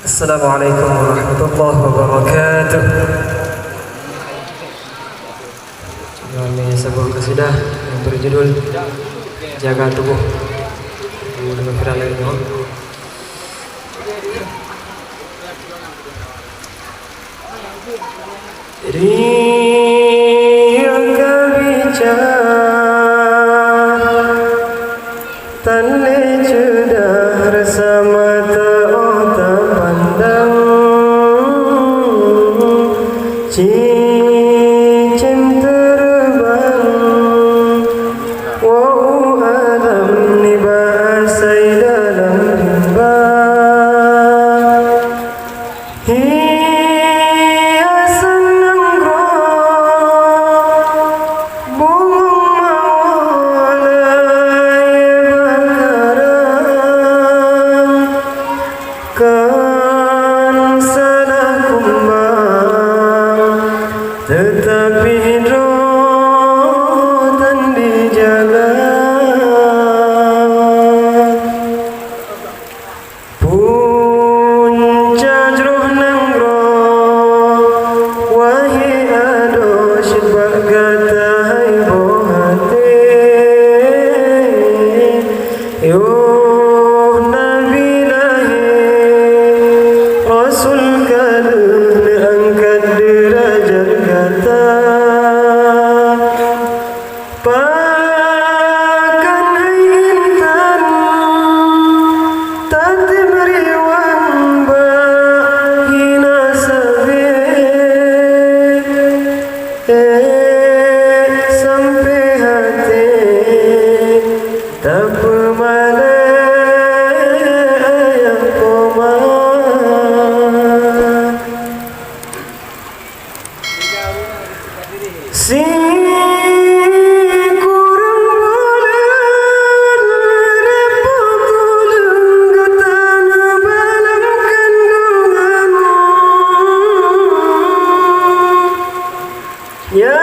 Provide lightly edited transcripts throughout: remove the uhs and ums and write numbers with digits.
Assalamualaikum warahmatullahi wabarakatuh. Kami sebuah kasidah yang berjudul Jaga Tubuh. Dengan viral ini. Riya bicara tanne juda bersama tak pandang cincin terbang wau alam ni bahasai dalam rimba hiasan nanggroh bunga mawalai bakaran kan salah kumbang tetapi hidroh dan dijaga punca jruh nanggroh wahi ado syibak gatai bohate yuh nabi lahir rasul kaluh angkat derajat kata pakan intan tati meriwang bahina sabi sampai hati tak pemalai koma si kurang bulan repot tulung getana balam kandungan ya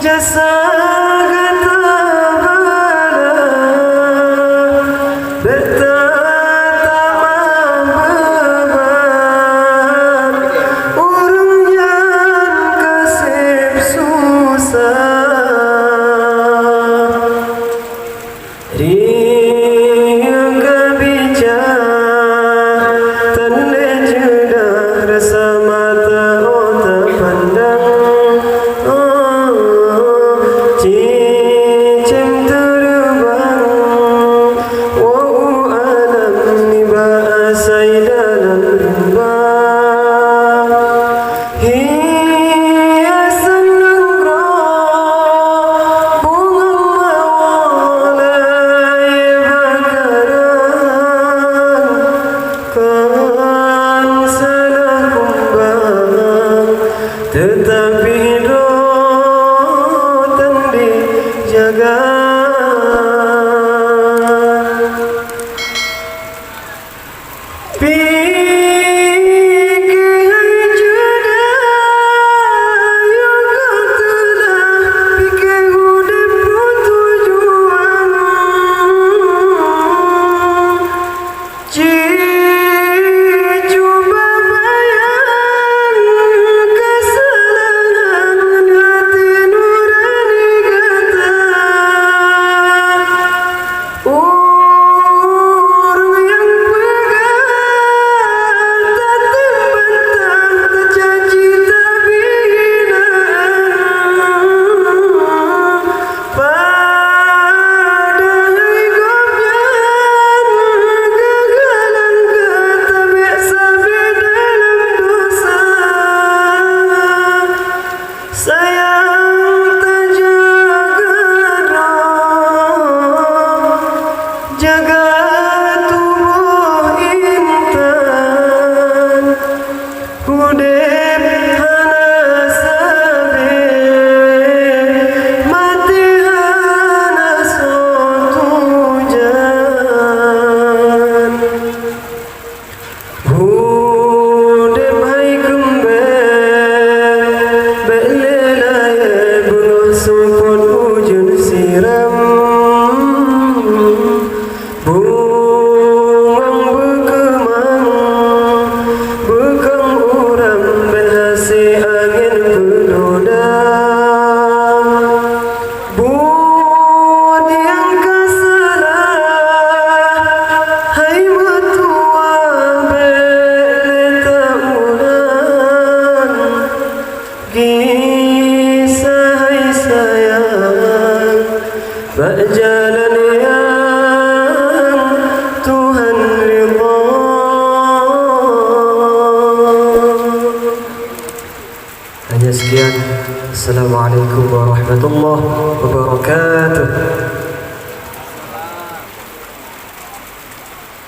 jasa gata bala betata mamban urung yang kasih susah riya bicara tanne juda rasa mata tak pandang cincin terbang wau alam ni bahasai dalam rimba hiasan nanggroh bunga mawalai bakaran kan salah kumbang tetapi hidroh dan dijaga pikir juda yang katalah pikir hidup tujuan cuba bayang kesalahan hati nurani kata urung yang pegang Hudem hai kembang Belelai bunuh sumput ujun siram Bungang berkemang Bekang uram berhasil angin bernoda Buat yang kesalah Hai watua beleta ulang Kisah hai sayang Berjalan yang Tuhan ridha Hanya sekian. Assalamualaikum warahmatullahi wabarakatuh.